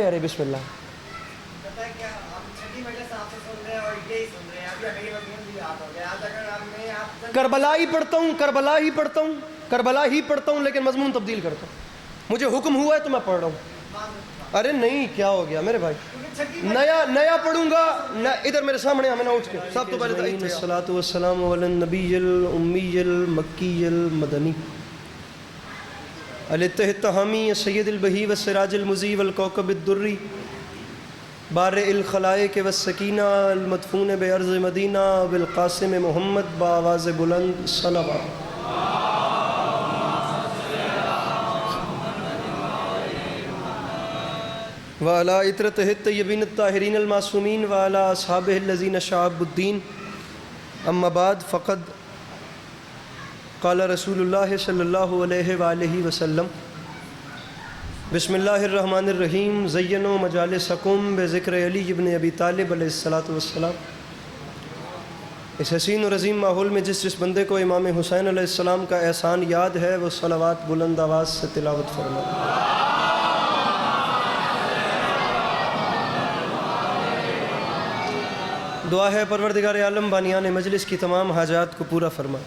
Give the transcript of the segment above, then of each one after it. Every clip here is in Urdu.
ارے بسم اللہ. کربلا ہی پڑھتا ہوں، کربلا ہی پڑھتا ہوں، کربلا ہی پڑھتا ہوں، لیکن مضمون تبدیل کرتا ہوں. مجھے حکم ہوا ہے تو میں پڑھ رہا ہوں. ارے نہیں، کیا ہو گیا میرے بھائی؟ نیا پڑھوں گا. ادھر میرے سامنے ہمیں نہ اٹھ کے. سب تو پہلے الصلاۃ والسلام علی النبی الامی المکی المدنی الاتحامی سید البہی والسراج المضی والکوكب الدری بارئ الخلائق والسکینہ المدفون بارض مدینہ بالقاسم محمد بآواز بلند صلوات. وعلى عطرته الطیبین الطاہرین المعصومین وعلى اصحابہ الذین شعبوا الدین. اما بعد فقد قال رسول اللہ صلی اللہ علیہ وآلہ وسلم بسم اللہ الرحمن الرحیم زینوا مجالسکم بذکر علی ابن ابی طالب علیہ الصلاۃ والسلام. اس حسین اور عظیم ماحول میں جس بندے کو امام حسین علیہ السلام کا احسان یاد ہے وہ صلوات بلند آواز سے تلاوت فرمائے. دعا ہے پروردگار عالم بانیان مجلس کی تمام حاجات کو پورا فرما.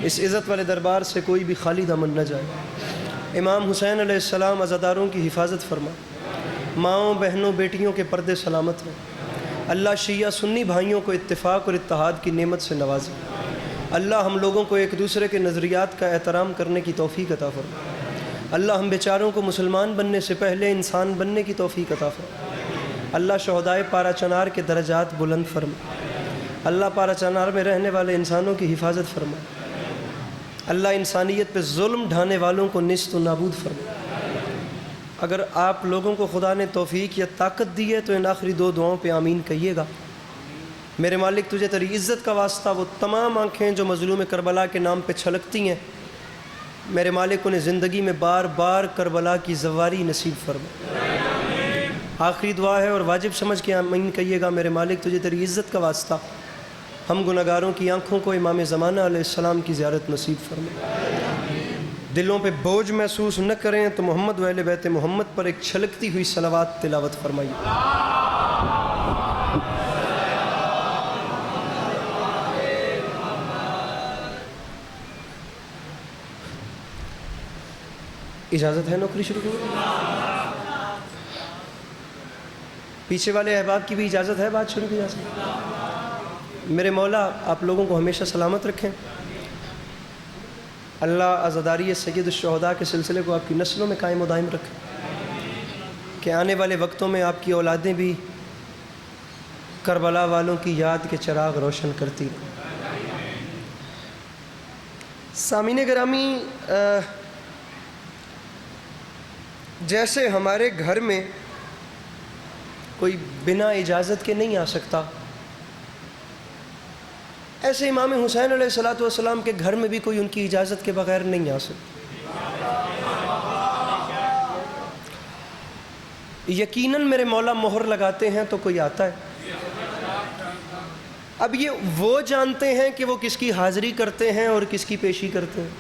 اس عزت والے دربار سے کوئی بھی خالی دامن نہ جائے. امام حسین علیہ السلام عزاداروں کی حفاظت فرما. ماؤں بہنوں بیٹیوں کے پردے سلامت رہے. اللہ شیعہ سنی بھائیوں کو اتفاق اور اتحاد کی نعمت سے نوازے. اللہ ہم لوگوں کو ایک دوسرے کے نظریات کا احترام کرنے کی توفیق عطا فرما. اللہ ہم بیچاروں کو مسلمان بننے سے پہلے انسان بننے کی توفیق عطا فرما. اللہ شہدائے پارا چنار کے درجات بلند فرما. اللہ پارا چنار میں رہنے والے انسانوں کی حفاظت فرما. اللہ انسانیت پہ ظلم ڈھانے والوں کو نیست و نابود فرما. اگر آپ لوگوں کو خدا نے توفیق یا طاقت دی ہے تو ان آخری دو دعاؤں پہ آمین کہیے گا. میرے مالک تجھے تیری عزت کا واسطہ وہ تمام آنکھیں جو مظلوم کربلا کے نام پہ چھلکتی ہیں، میرے مالک انہیں زندگی میں بار بار کربلا کی زواری نصیب فرما. آخری دعا ہے اور واجب سمجھ کے آمین کہیے گا. میرے مالک تجھے تیری عزت کا واسطہ ہم گناہگاروں کی آنکھوں کو امام زمانہ علیہ السلام کی زیارت نصیب فرما. دلوں پہ بوجھ محسوس نہ کریں تو محمد و اہل بیت محمد پر ایک چھلکتی ہوئی صلوات تلاوت فرمائیے. اجازت ہے نوکری شروع کریں؟ پیچھے والے احباب کی بھی اجازت ہے بات شروع کی جا سکتی؟ میرے مولا آپ لوگوں کو ہمیشہ سلامت رکھیں. اللہ عزاداری سید الشہداء کے سلسلے کو آپ کی نسلوں میں قائم و دائم رکھے کہ آنے والے وقتوں میں آپ کی اولادیں بھی کربلا والوں کی یاد کے چراغ روشن کرتی رہیں. سامعین گرامی، جیسے ہمارے گھر میں کوئی بنا اجازت کے نہیں آ سکتا، ایسے امام حسین علیہ الصلاۃ والسلام کے گھر میں بھی کوئی ان کی اجازت کے بغیر نہیں آ سکتا. یقیناً میرے مولا مہر لگاتے ہیں تو کوئی آتا ہے. اب یہ وہ جانتے ہیں کہ وہ کس کی حاضری کرتے ہیں اور کس کی پیشی کرتے ہیں.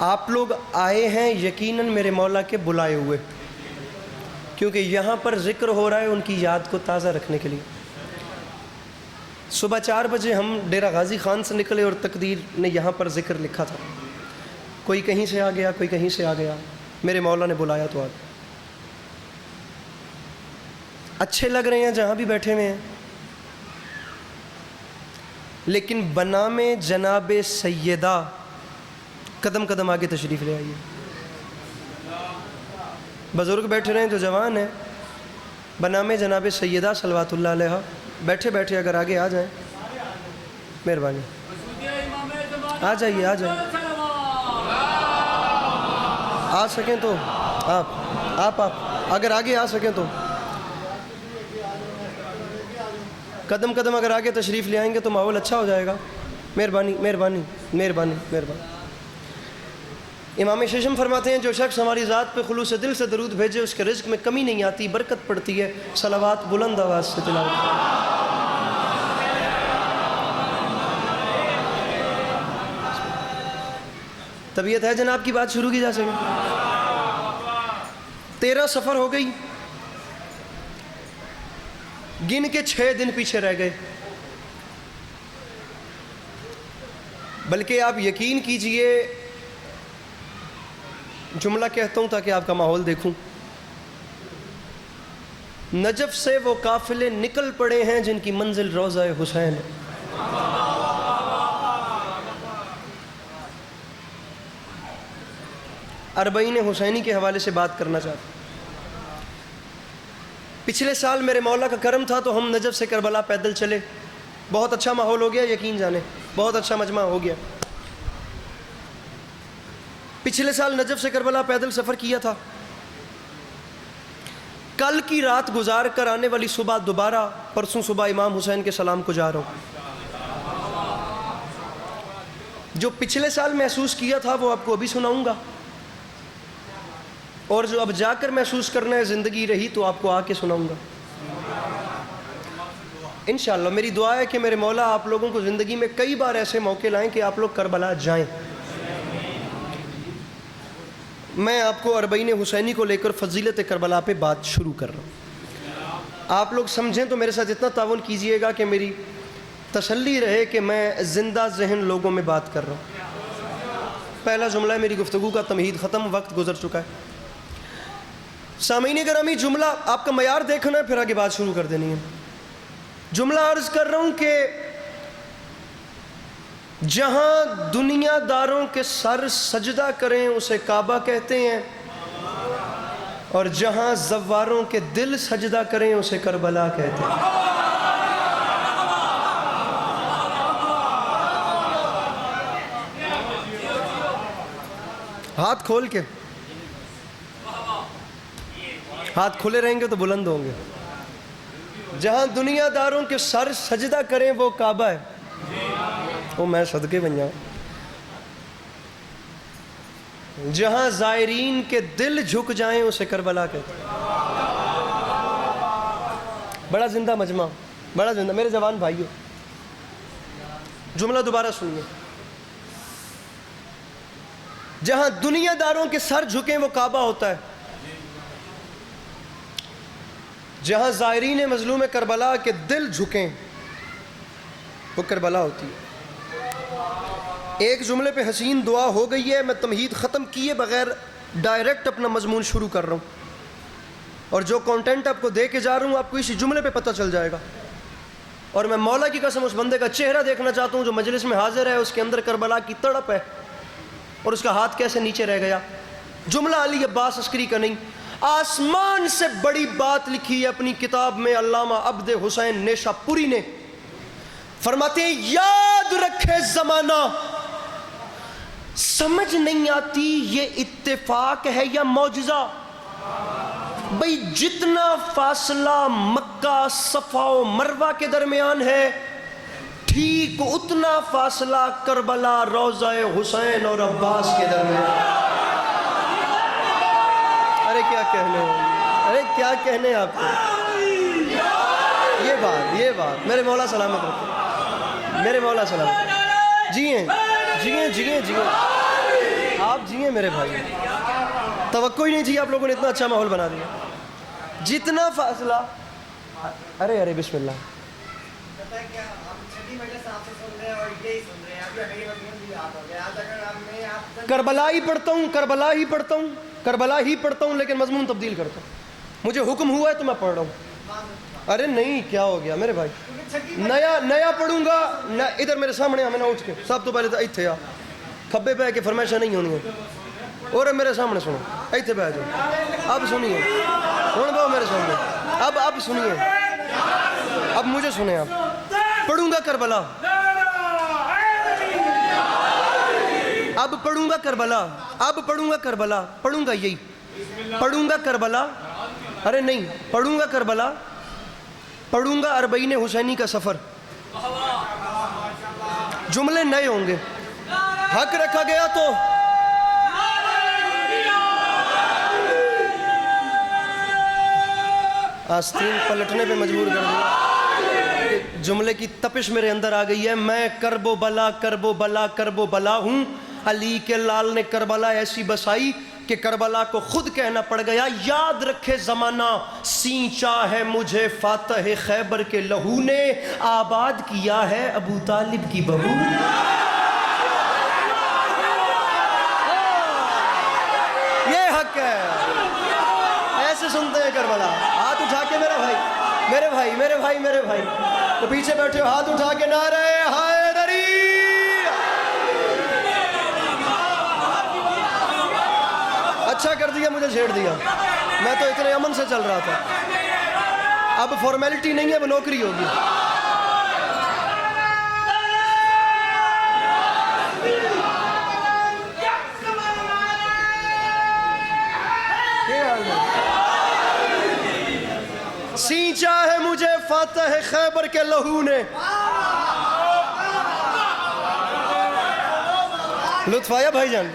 آپ لوگ آئے ہیں یقیناً میرے مولا کے بلائے ہوئے، کیونکہ یہاں پر ذکر ہو رہا ہے ان کی یاد کو تازہ رکھنے کے لیے. صبح 4 بجے ہم ڈیرہ غازی خان سے نکلے اور تقدیر نے یہاں پر ذکر لکھا تھا. کوئی کہیں سے آ گیا، کوئی کہیں سے آ گیا، میرے مولا نے بلایا تو آ گیا. اچھے لگ رہے ہیں جہاں بھی بیٹھے ہوئے ہیں، لیکن بنام جناب سیدہ قدم قدم آگے تشریف لے آئیے. بزرگ بیٹھے رہے ہیں جو جوان ہیں، بنام جناب سیدہ صلوات اللہ علیہ بیٹھے بیٹھے اگر آگے آ جائیں، مہربانی آ جائیے. آ سکیں تو آپ اگر آگے آ سکیں تو قدم قدم اگر آگے تشریف لے آئیں گے تو ماحول اچھا ہو جائے گا. مہربانی مہربانی مہربانی مہربانی. امام ششم فرماتے ہیں جو شخص ہماری ذات پہ خلوص دل سے درود بھیجے اس کے رزق میں کمی نہیں آتی، برکت پڑتی ہے. صلوات بلند آواز سے تلاوت. طبیعت ہے جناب کی بات شروع کی جا سکے؟ 13 سفر ہو گئی، گن کے 6 دن پیچھے رہ گئے. بلکہ آپ یقین کیجئے، جملہ کہتا ہوں تاکہ آپ کا ماحول دیکھوں. نجف سے وہ قافلے نکل پڑے ہیں جن کی منزل روضہ حسین ہے. اربعین حسینی کے حوالے سے بات کرنا چاہتا ہوں. پچھلے سال میرے مولا کا کرم تھا تو ہم نجف سے کربلا پیدل چلے. بہت اچھا ماحول ہو گیا، یقین جانے بہت اچھا مجمع ہو گیا. پچھلے سال نجف سے کربلا پیدل سفر کیا تھا. کل کی رات گزار کر آنے والی صبح دوبارہ پرسوں صبح امام حسین کے سلام کو جا رہا ہوں. جو پچھلے سال محسوس کیا تھا وہ آپ کو ابھی سناؤں گا، اور جو اب جا کر محسوس کرنا ہے زندگی رہی تو آپ کو آ کے سناؤں گا انشاءاللہ. میری دعا ہے کہ میرے مولا آپ لوگوں کو زندگی میں کئی بار ایسے موقع لائیں کہ آپ لوگ کربلا جائیں. میں آپ کو اربعین حسینی کو لے کر فضیلت کربلا پہ بات شروع کر رہا ہوں. آپ لوگ سمجھیں تو میرے ساتھ اتنا تعاون کیجئے گا کہ میری تسلی رہے کہ میں زندہ ذہن لوگوں میں بات کر رہا ہوں. پہلا جملہ ہے میری گفتگو کا تمہید ختم، وقت گزر چکا ہے. سامعین گرامی، جملہ آپ کا معیار دیکھنا ہے، پھر آگے بات شروع کر دینی ہے. جملہ عرض کر رہا ہوں کہ جہاں دنیا داروں کے سر سجدہ کریں اسے کعبہ کہتے ہیں، اور جہاں زواروں کے دل سجدہ کریں اسے کربلا کہتے ہیں. ہاتھ کھول کے، ہاتھ کھلے رہیں گے تو بلند ہوں گے. جہاں دنیا داروں کے سر سجدہ کریں وہ کعبہ ہے. وہ میں صدقے بن جاؤں. جہاں زائرین کے دل جھک جائیں اسے کربلا کہتے ہیں. بڑا زندہ مجمع، بڑا زندہ. میرے جوان بھائیوں، جملہ دوبارہ سنیے. جہاں دنیا داروں کے سر جھکیں وہ کعبہ ہوتا ہے، جہاں زائرین مظلوم کربلا کے دل جھکیں وہ کربلا ہوتی ہے. ایک جملے پہ حسین دعا ہو گئی ہے. میں تمہید ختم کیے بغیر ڈائریکٹ اپنا مضمون شروع کر رہا ہوں، اور جو کانٹینٹ آپ کو دے کے جا رہا ہوں آپ کو اسی جملے پہ پتہ چل جائے گا. اور میں مولا کی قسم اس بندے کا چہرہ دیکھنا چاہتا ہوں جو مجلس میں حاضر ہے. اس کے اندر کربلا کی تڑپ ہے اور اس کا ہاتھ کیسے نیچے رہ گیا. جملہ علی عباس عسکری کا نہیں، آسمان سے بڑی بات لکھی ہے اپنی کتاب میں علامہ عبد حسین نیشا پوری نے. فرماتے ہیں یاد رکھے زمانہ، سمجھ نہیں آتی یہ اتفاق ہے یا معجزہ. بھئی جتنا فاصلہ مکہ صفا و مروہ کے درمیان ہے، ٹھیک اتنا فاصلہ کربلا روضہ حسین اور عباس کے درمیان. ارے کیا کہنے ہیں، ارے کیا کہنے ہیں آپ کو. یہ بات میرے مولا سلامت رکھے، میرے مولا سلامت. جیئیں جیئیں جیئیں جیئیں آپ جیئیں میرے بھائی. توقع ہی نہیں تھی آپ لوگوں نے اتنا اچھا ماحول بنا دیا. جتنا فاصلہ، ارے بسم اللہ. کربلا ہی پڑھتا ہوں، کربلا ہی پڑھتا ہوں، کربلا ہی پڑھتا ہوں، لیکن مضمون تبدیل کرتا ہوں. مجھے حکم ہوا ہے تو میں پڑھ رہا ہوں. ارے نہیں، کیا ہو گیا میرے بھائی. نیا پڑھوں گا. ادھر میرے سامنے ہمیں نہ اٹھ کے سب تو پہلے تو ایتھے آ کھبے پہ کے فرمائشیں نہیں ہونی ہیں. اور میرے سامنے سنو، ایتھے پہ آ جاؤ. اب سنیے، ہوں بہو میرے سامنے. اب سنیے، اب مجھے سنیں. آپ پڑھوں گا کربلا، اب پڑھوں گا کربلا، اب پڑھوں گا کربلا، پڑھوں گا یہی، پڑھوں گا کربلا. ارے نہیں، پڑھوں گا کربلا، پڑھوں گا اربعین حسینی کا سفر. جملے نئے ہوں گے. حق رکھا گیا تو آستین پلٹنے پہ مجبور کر دیا. جملے کی تپش میرے اندر آ گئی ہے. میں کرب و بلا کرب و بلا کرب و بلا ہوں. علی کے لال نے کربلا ایسی بسائی کہ کربلا کو خود کہنا پڑ گیا یاد رکھے زمانہ سینچا ہے مجھے فاتح خیبر کے لہو نے آباد کیا ہے ابو طالب کی بہو یہ حق ہے ایسے سنتے ہیں کربلا ہاتھ اٹھا کے میرے بھائی میرے بھائی میرے بھائی میرے بھائی تو پیچھے بیٹھے ہو ہاتھ اٹھا کے نعرہ حیدری اچھا کر دیا مجھے چھیڑ دیا میں تو اتنے امن سے چل رہا تھا اب فارمیلٹی نہیں ہے اب نوکری ہوگی سینچا ہے مجھے فاتح خیبر کے لہو نے لطف آیا بھائی جان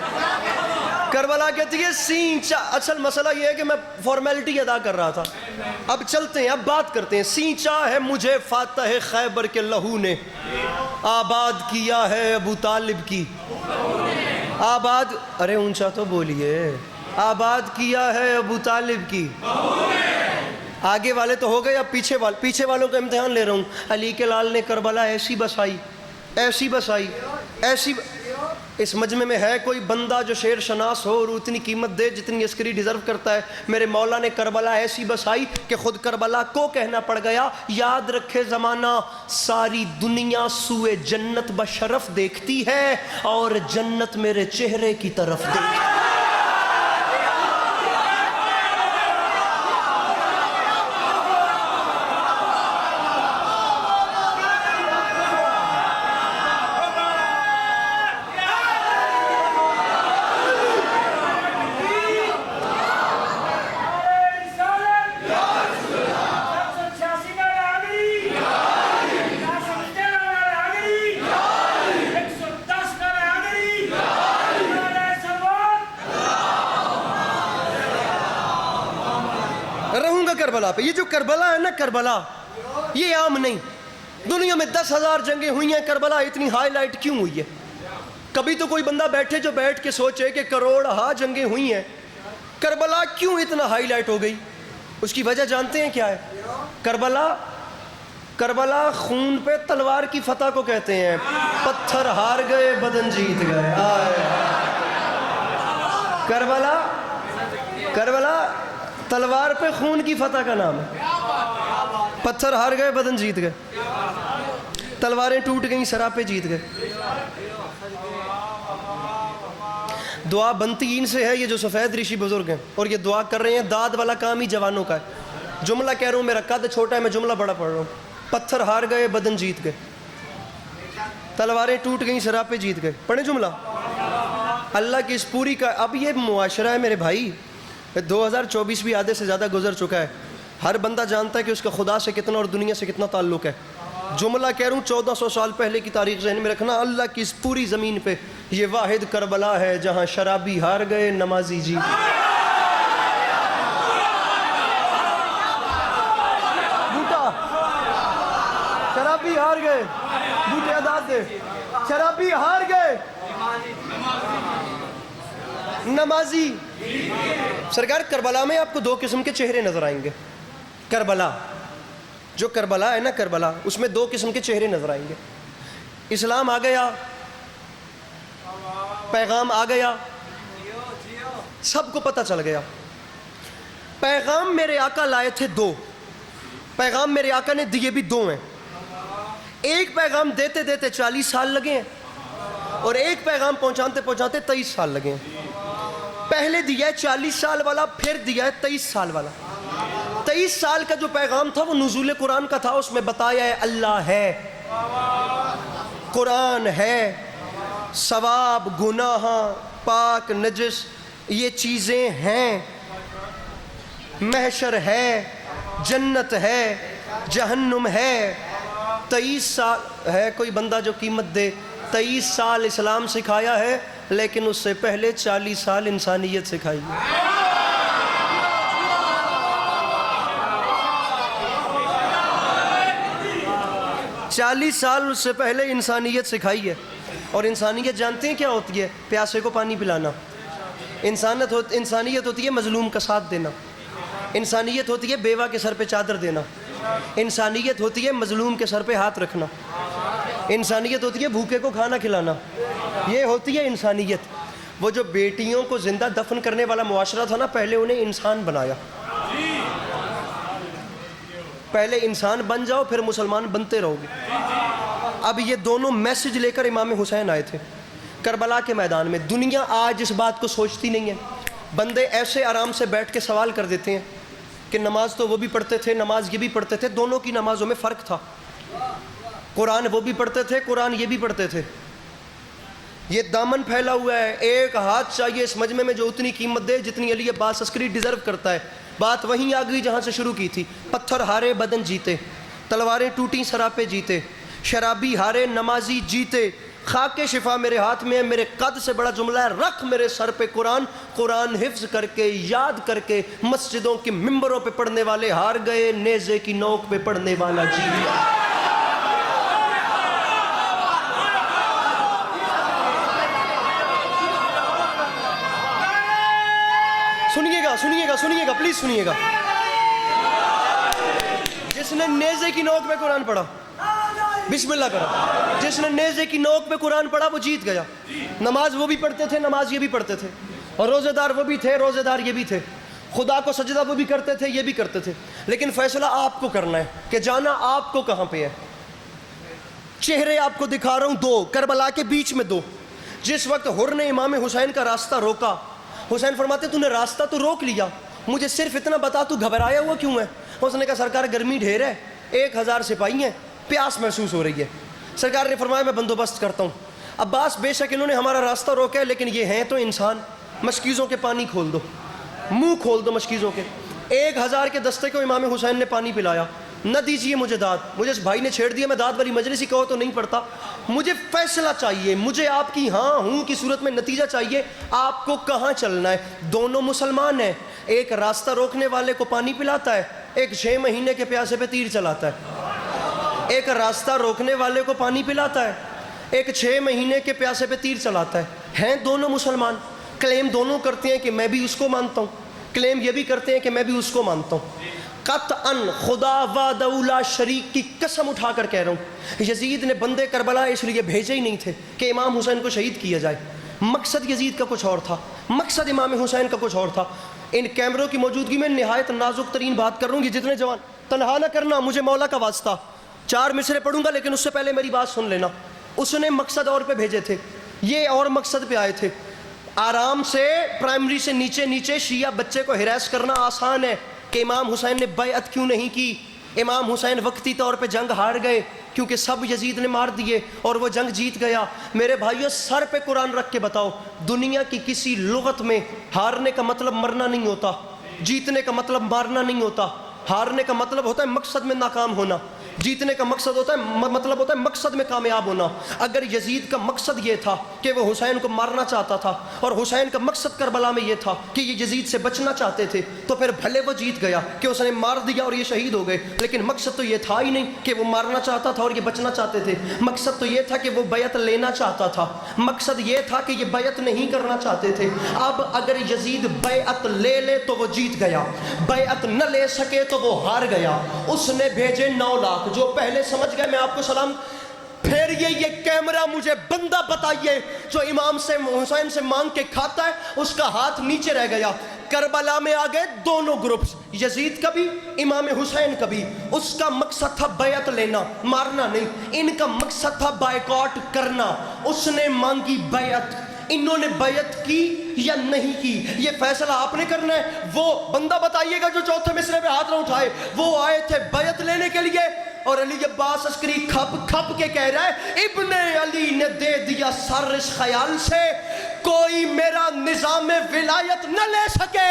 کربلا کہتی ہے سینچا اصل مسئلہ یہ ہے کہ میں فارمیلٹی ادا کر رہا تھا اب چلتے ہیں اب بات کرتے ہیں سینچا ہے مجھے فاتح خیبر کے لہو نے آباد کیا ہے ابو طالب کی آباد ارے اونچا تو بولیے آباد کیا ہے ابو طالب کی آگے والے تو ہو گئے اب پیچھے والوں کا امتحان لے رہا ہوں علی کے لال نے کربلا ایسی بسائی ایسی اس مجمع میں ہے کوئی بندہ جو شعر شناس ہو اور اتنی قیمت دے جتنی عسکری ڈیزرو کرتا ہے میرے مولا نے کربلا ایسی بسائی کہ خود کربلا کو کہنا پڑ گیا یاد رکھے زمانہ ساری دنیا سوئے جنت بشرف دیکھتی ہے اور جنت میرے چہرے کی طرف دیکھتی ہے کربلا پہ یہ جو کربلا ہے نا کربلا یہ عام نہیں دنیا میں 10,000 جنگیں ہوئی ہیں کربلا اتنی ہائی لائٹ کیوں ہوئی ہے کبھی تو کوئی بندہ بیٹھے جو بیٹھ کے سوچے کہ کروڑ جنگیں ہوئی ہیں کربلا کیوں اتنا ہائی لائٹ ہو گئی اس کی وجہ جانتے ہیں کیا ہے کربلا خون پہ تلوار کی فتح کو کہتے ہیں پتھر ہار گئے بدن جیت گئے کربلا تلوار پہ خون کی فتح کا نام ہے پتھر ہار گئے بدن جیت گئے تلواریں ٹوٹ گئیں سراپے جیت گئے دعا بنتی ان سے ہے یہ جو سفید رشی بزرگ ہیں اور یہ دعا کر رہے ہیں داد والا کام ہی جوانوں کا ہے جملہ کہہ رہا ہوں میرا قد چھوٹا ہے میں جملہ بڑا پڑھ رہا ہوں پتھر ہار گئے بدن جیت گئے تلواریں ٹوٹ گئیں سراپے جیت گئے پڑھیں جملہ اللہ کی اس پوری کا اب یہ معاشرہ ہے میرے بھائی 2024 بھی آدھے سے زیادہ گزر چکا ہے ہر بندہ جانتا ہے کہ اس کا خدا سے کتنا اور دنیا سے کتنا تعلق ہے جملہ کہہ رہا ہوں 1400 سال پہلے کی تاریخ ذہن میں رکھنا اللہ کی اس پوری زمین پہ یہ واحد کربلا ہے جہاں شرابی ہار گئے نمازی جی بوٹا شرابی ہار گئے بوٹے اداد دے شرابی ہار گئے نمازی سرکار کربلا میں آپ کو 2 قسم کے چہرے نظر آئیں گے کربلا جو کربلا ہے نا کربلا اس میں 2 قسم کے چہرے نظر آئیں گے اسلام آ گیا پیغام آ گیا سب کو پتہ چل گیا پیغام میرے آقا لائے تھے 2 پیغام میرے آقا نے دیے بھی 2 ہیں ایک پیغام دیتے دیتے 40 سال لگے ہیں اور ایک پیغام پہنچاتے پہنچاتے 23 سال لگے ہیں پہلے دیا ہے 40 سال والا پھر دیا ہے 23 سال والا 23 سال کا جو پیغام تھا وہ نزول قرآن کا تھا اس میں بتایا ہے اللہ ہے قرآن ہے ثواب گناہ پاک نجس یہ چیزیں ہیں محشر ہے جنت ہے جہنم ہے 23 سال ہے کوئی بندہ جو قیمت دے 23 سال اسلام سکھایا ہے لیکن اس سے پہلے 40 سال انسانیت سکھائی ہے 40 سال اس سے پہلے انسانیت سکھائی ہے اور انسانیت جانتے ہیں کیا ہوتی ہے پیاسے کو پانی پلانا انسانیت ہوتی ہے مظلوم کا ساتھ دینا، انسانیت ہوتی ہے بیوہ کے سر پہ چادر دینا، انسانیت ہوتی ہے مظلوم کے سر پہ ہاتھ رکھنا، انسانیت ہوتی ہے بھوکے کو کھانا کھلانا، یہ ہوتی ہے انسانیت۔ وہ جو بیٹیوں کو زندہ دفن کرنے والا معاشرہ تھا نا، پہلے انہیں انسان بنایا، پہلے انسان بن جاؤ پھر مسلمان بنتے رہو گے۔ اب یہ دونوں میسج لے کر امام حسین آئے تھے کربلا کے میدان میں۔ دنیا آج اس بات کو سوچتی نہیں ہے، بندے ایسے آرام سے بیٹھ کے سوال کر دیتے ہیں کہ نماز تو وہ بھی پڑھتے تھے، نماز یہ بھی پڑھتے تھے، دونوں کی نمازوں میں فرق تھا۔ قرآن وہ بھی پڑھتے تھے، قرآن یہ بھی پڑھتے تھے۔ یہ دامن پھیلا ہوا ہے، ایک ہاتھ چاہیے اس مجمع میں جو اتنی قیمت دے جتنی علی عباس عسکری ڈیزرو کرتا ہے۔ بات وہیں آ گئی جہاں سے شروع کی تھی۔ پتھر ہارے بدن جیتے، تلواریں ٹوٹیں سراپے جیتے، شرابی ہارے نمازی جیتے، خاک شفا میرے ہاتھ میں ہے، میرے قد سے بڑا جملہ ہے، رکھ میرے سر پہ قرآن، قرآن حفظ کر کے یاد کر کے مسجدوں کے ممبروں پہ پڑھنے والے ہار گئے، نیزے کی نوک پہ پڑھنے والا جیت گیا۔ سنیے گا پلیز سنیے گا۔ جس نے نیزے کی نوک پہ قرآن پڑھا، بسم اللہ کرا، جس نے نیزے کی نوک پہ قرآن پڑھا وہ جیت گیا۔ نماز وہ بھی پڑھتے تھے، نماز یہ بھی پڑھتے تھے، اور روزے دار وہ بھی تھے، روزے دار یہ بھی تھے، خدا کو سجدہ وہ بھی کرتے تھے، یہ بھی کرتے تھے۔ لیکن فیصلہ آپ کو کرنا ہے کہ جانا آپ کو کہاں پہ ہے۔ چہرے آپ کو دکھا رہا ہوں دو، کربلا کے بیچ میں دو۔ جس وقت حر نے امام حسین کا راستہ روکا، حسین فرماتے تو نے راستہ تو روک لیا، مجھے صرف اتنا بتا تو گھبرایا ہوا کیوں ہے؟ اس نے کہا سرکار گرمی ڈھیر ہے، 1000 سپاہی ہیں، پیاس محسوس ہو رہی ہے۔ سرکار نے فرمایا میں بندوبست کرتا ہوں۔ عباس بے شک انہوں نے ہمارا راستہ روکا ہے لیکن یہ ہیں تو انسان، مشکیزوں کے پانی کھول دو، منہ کھول دو مشکیزوں کے۔ 1000 کے دستے کو امام حسین نے پانی پلایا۔ نہ دیجیے مجھے داد، مجھے اس بھائی نے چھیڑ دیا، میں داد والی مجلس ہی کہو تو نہیں پڑتا، مجھے فیصلہ چاہیے، مجھے آپ کی ہاں ہوں کی صورت میں نتیجہ چاہیے، آپ کو کہاں چلنا ہے۔ دونوں مسلمان ہیں، ایک راستہ روکنے والے کو پانی پلاتا ہے، ایک 6 مہینے کے پیاسے پہ تیر چلاتا ہے۔ ایک راستہ روکنے والے کو پانی پلاتا ہے، ایک 6 مہینے کے پیاسے پہ تیر چلاتا ہے۔ ہیں دونوں مسلمان، کلیم دونوں کرتے ہیں کہ میں بھی اس کو مانتا ہوں، کلیم یہ بھی کرتے ہیں کہ میں بھی اس کو مانتا ہوں۔ قطعاً خدا وحدہ لا شریک کی قسم اٹھا کر کہہ رہا ہوں، یزید نے بندے کربلا اس لیے بھیجے ہی نہیں تھے کہ امام حسین کو شہید کیا جائے۔ مقصد یزید کا کچھ اور تھا، مقصد امام حسین کا کچھ اور تھا۔ ان کیمروں کی موجودگی میں نہایت نازک ترین بات کر رہا ہوں، یہ جتنے جوان تنہا نہ کرنا، مجھے مولا کا واسطہ، 4 مصرے پڑھوں گا لیکن اس سے پہلے میری بات سن لینا۔ اس نے مقصد اور پہ بھیجے تھے، یہ اور مقصد پہ آئے تھے۔ آرام سے پرائمری سے نیچے نیچے شیعہ بچے کو ہراس کرنا آسان ہے کہ امام حسین نے بیعت کیوں نہیں کی۔ امام حسین وقتی طور پہ جنگ ہار گئے کیونکہ سب یزید نے مار دیے اور وہ جنگ جیت گیا۔ میرے بھائیو سر پہ قرآن رکھ کے بتاؤ، دنیا کی کسی لغت میں ہارنے کا مطلب مرنا نہیں ہوتا، جیتنے کا مطلب مارنا نہیں ہوتا۔ ہارنے کا مطلب ہوتا ہے مقصد میں ناکام ہونا، جیتنے کا مقصد ہوتا ہے مطلب ہوتا ہے مقصد میں کامیاب ہونا۔ اگر یزید کا مقصد یہ تھا کہ وہ حسین کو مارنا چاہتا تھا اور حسین کا مقصد کربلا میں یہ تھا کہ یہ یزید سے بچنا چاہتے تھے تو پھر بھلے وہ جیت گیا کہ اس نے مار دیا اور یہ شہید ہو گئے، لیکن مقصد تو یہ تھا ہی نہیں کہ وہ مارنا چاہتا تھا اور یہ بچنا چاہتے تھے۔ مقصد تو یہ تھا کہ وہ بیعت لینا چاہتا تھا، مقصد یہ تھا کہ یہ بیعت نہیں کرنا چاہتے تھے۔ اب اگر یزید بیعت لے لے تو وہ جیت گیا، بیعت نہ لے سکے تو وہ ہار گیا۔ اس نے بھیجے 9 لاکھ، جو پہلے سمجھ گئے میں آپ کو سلام پھر یہ کیمرہ مجھے بندہ بتائیے جو امام سے حسین سے مانگ کے کھاتا ہے، اس کا ہاتھ نیچے رہ گیا۔ کربلا میں آ گئے دونوں گروپس، یزید کا بھی امام حسین کا بھی۔ اس کا مقصد تھا بیعت لینا، مارنا نہیں، ان کا مقصد تھا بائیکاٹ کرنا۔ اس نے مانگی بیعت، انہوں نے بیعت کی یا نہیں کی، یہ فیصلہ آپ نے کرنا ہے۔ وہ بندہ بتائیے گا جو چوتھے مصرے پہ ہاتھ نہ اٹھائے، وہ آئے تھے بیعت لینے کے لیے اور علی عباس عسکری کھپ کھپ کے کہہ رہا ہے ابن علی نے دے دیا سر اس خیال سے کوئی میرا نظام ولایت نہ لے سکے۔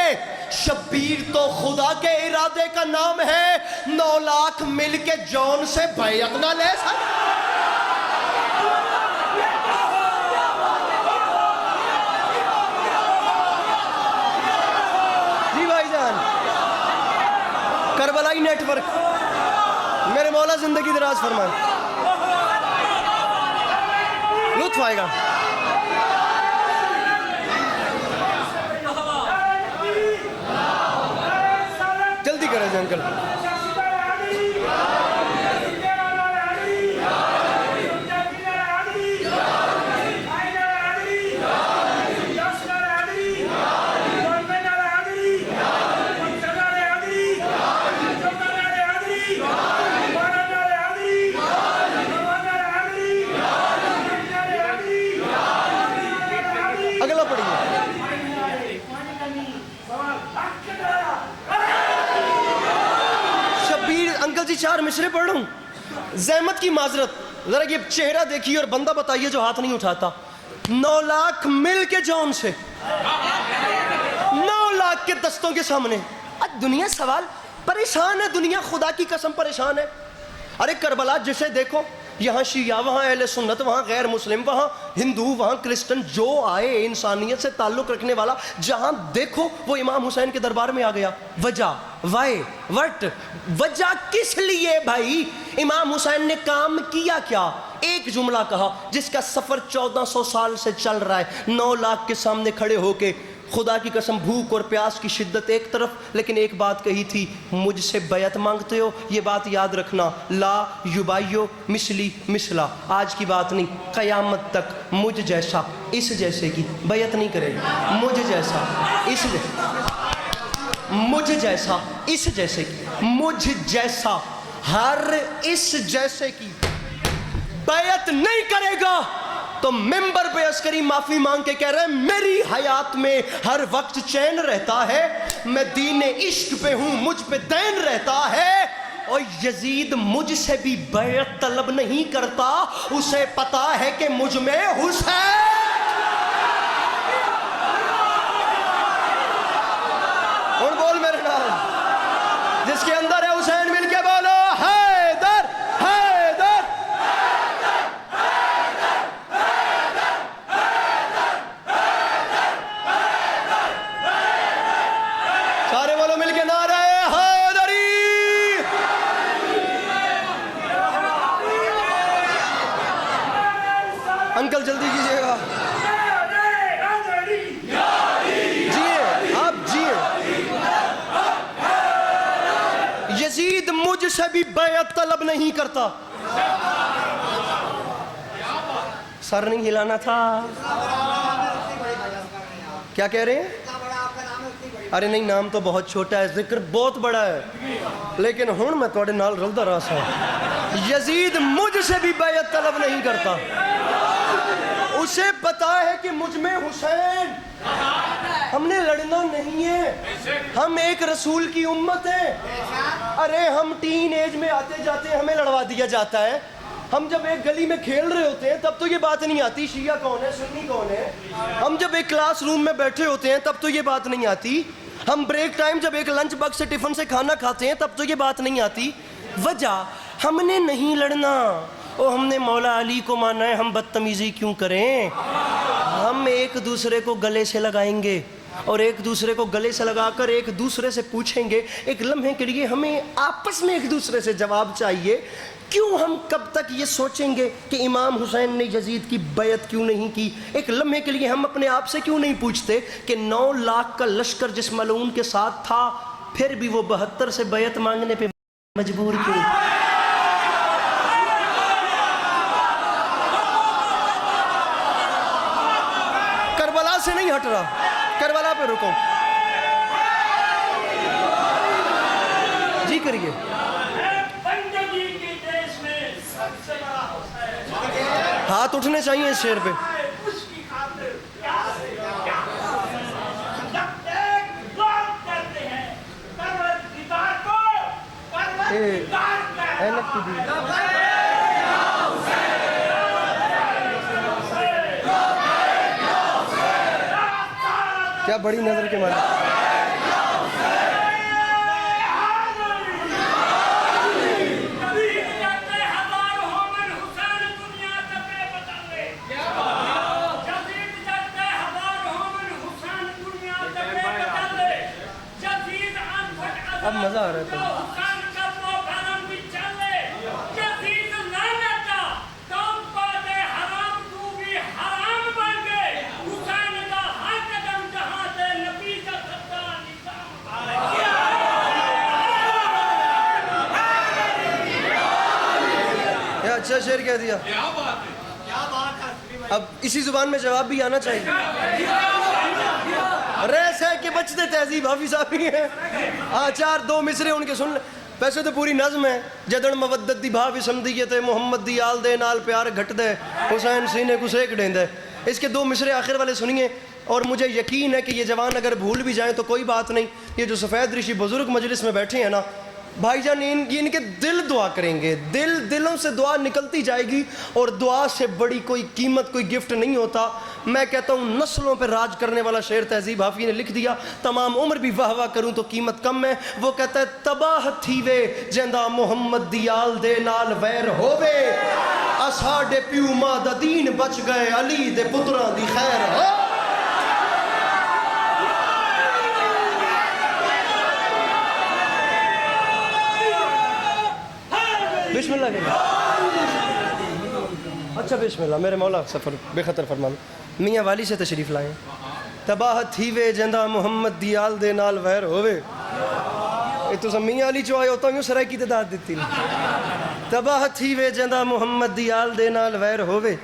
شبیر تو خدا کے ارادے کا نام ہے، 9 لاکھ مل کے جون سے بیعت نہ لے سکے۔ کربلائی نیٹ ورک، میرے مولا زندگی دراز فرمائے، لطف آئے گا۔ کرے جی انکل. اگلا پڑھیے. شبیر انکل جی 4 مصرے پڑھ رہا ہوں. زحمت کی معذرت, ذرا یہ چہرہ دیکھیے اور بندہ بتائیے جو ہاتھ نہیں اٹھاتا. 9 لاکھ مل کے جون سے 9 لاکھ کے دستوں کے سامنے اب دنیا سوال پریشان ہے. دنیا خدا کی قسم پریشان ہے. ارے کربلا جسے دیکھو, یہاں شیعہ, وہاں اہل سنت, وہاں غیر مسلم, وہاں ہندو, وہاں کرسچن, جو آئے انسانیت سے تعلق رکھنے والا, جہاں دیکھو وہ امام حسین کے دربار میں آ گیا. وجہ وائے وٹ وجہ کس لیے بھائی؟ امام حسین نے کام کیا کیا؟ ایک جملہ کہا جس کا سفر 1400 سال سے چل رہا ہے. 9 لاکھ کے سامنے کھڑے ہو کے خدا کی قسم بھوک اور پیاس کی شدت ایک طرف, لیکن ایک بات کہی تھی, مجھ سے بیعت مانگتے ہو, یہ بات یاد رکھنا, لا یبایو مثلی مثلا. آج کی بات نہیں, قیامت تک مجھ جیسا اس جیسے کی بیعت نہیں کرے گا. مجھ جیسا اس مجھ جیسا اس جیسے کی, مجھ جیسا ہر اس جیسے کی بیعت نہیں کرے گا. تو ممبر پہ عسکری معافی مانگ کے کہہ رہے ہیں میری حیات میں ہر وقت چین رہتا ہے, میں دین عشق پہ ہوں, مجھ پہ دین رہتا ہے. اور یزید مجھ سے بھی بیعت طلب نہیں کرتا, اسے پتا ہے کہ مجھ میں حسین. اور بول میرے نام, جس کے اندر ہے حسین, مل کے بولو حیدر حیدر. سارے بولو مل کے نعرہ حیدری. انکل جلدی کیجیے گا. جیے آپ جیے. یزید مجھ سے بھی بیعت طلب نہیں کرتا. سر نہیں ہلانا تھا. کیا کہہ رہے ہیں؟ ارے نہیں, نام تو بہت چھوٹا ہے, ذکر بہت بڑا ہے, لیکن ہوں میں توڑے نال رلدا رہا سا. یزید مجھ سے بھی بیعت طلب نہیں کرتا. اسے پتا ہے کہ مجھ میں حسین. ہم نے لڑنا نہیں ہے, ہم ایک رسول کی امت ہیں. ارے ہم ٹین ایج میں آتے جاتے ہمیں لڑوا دیا جاتا ہے. ہم جب ایک گلی میں کھیل رہے ہوتے ہیں تب تو یہ بات نہیں آتی شیعہ کون ہے سنی کون ہے. ہم جب ایک کلاس روم میں بیٹھے ہوتے ہیں تب تو یہ بات نہیں آتی. ہم بریک ٹائم جب ایک لنچ باکس سے ٹفن سے کھانا کھاتے ہیں تب تو یہ بات نہیں آتی. وجہ ہم نے نہیں لڑنا, او ہم نے مولا علی کو مانا ہے, ہم بدتمیزی کیوں کریں. ہم ایک دوسرے کو گلے سے لگائیں گے اور ایک دوسرے کو گلے سے لگا کر ایک دوسرے سے پوچھیں گے. ایک لمحے کے لیے ہمیں آپس میں ایک دوسرے سے جواب چاہیے. کیوں ہم کب تک یہ سوچیں گے کہ امام حسین نے یزید کی بیعت کیوں نہیں کی؟ ایک لمحے کے لیے ہم اپنے آپ سے کیوں نہیں پوچھتے کہ 9 لاکھ کا لشکر جس ملعون کے ساتھ تھا پھر بھی وہ 72 سے بیعت مانگنے پہ مجبور کیوں؟ کربلا سے نہیں ہٹ رہا, کربلا پہ رکو. جی کریے. ہاتھ اٹھنے چاہیے اس شیر پہ. کیا بڑی نظر کے مالک. اب مزہ آ رہا ہے. اچھا شعر کہہ دیا. اب اسی زبان میں جواب بھی آنا چاہیے. ریس ہے کہ بچتے تہذیب حافظ صاحب ہی ہیں. چار دو مصرے ان کے سن لیں. ویسے تو پوری نظم ہے. جدن مودت دی بھاوی سمدیت محمد دی آل دے نال پیار گھٹ دے حسین سینے کو سیک ڈیند ہے. اس کے دو مصرے آخر والے سنیے. اور مجھے یقین ہے کہ یہ جوان اگر بھول بھی جائیں تو کوئی بات نہیں. یہ جو سفید رشی بزرگ مجلس میں بیٹھے ہیں نا بھائی جان, ان کے دل دعا کریں گے. دلوں سے دعا نکلتی جائے گی. اور دعا سے بڑی کوئی قیمت کوئی گفٹ نہیں ہوتا. میں کہتا ہوں نسلوں پہ راج کرنے والا شعر تہذیب حافظ نے لکھ دیا. تمام عمر بھی واہ واہ کروں تو قیمت کم ہے. وہ کہتا ہے تباہ تھیوے جیندا محمد دی آل دے نال ویر ہووے اساڈے پیو ماں دا دین بچ گئے علی دے پتراں دی خیر ہو. بسم اللہ کریں. اچھا بسم اللہ. میرے مولا سفر بے خطر فرمان. میاں والی سے تشریف لائیں. تباہ تھیوے جیندا محمد دی آل دے نال ویر ہووے. یہ تو سب میاں علی چو آئے ہوتا ہوں سرائی کی تعداد دیتی نہیں. تباہ تھیوے جیندا محمد دی آل دے نال ویر ہووے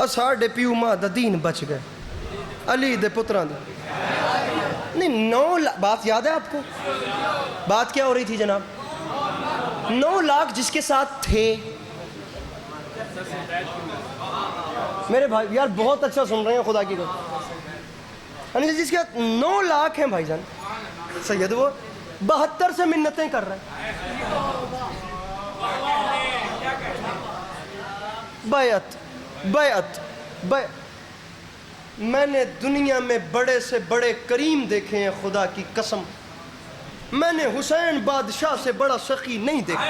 اساڈے پیو ماں دا دین بچ گئے علی دے پتراں دی. نہیں 9 بات یاد ہے آپ کو؟ بات کیا ہو رہی تھی جناب؟ 9 لاکھ جس کے ساتھ تھے. میرے بھائی یار بہت اچھا سن رہے ہیں خدا کی کو. جس کے 9 لاکھ ہیں بھائی جان سید وہ 72 سے منتیں کر رہے ہیں. بیعت میں نے دنیا میں بڑے سے بڑے کریم دیکھے ہیں خدا کی قسم. میں نے حسین بادشاہ سے بڑا سخی نہیں دیکھا.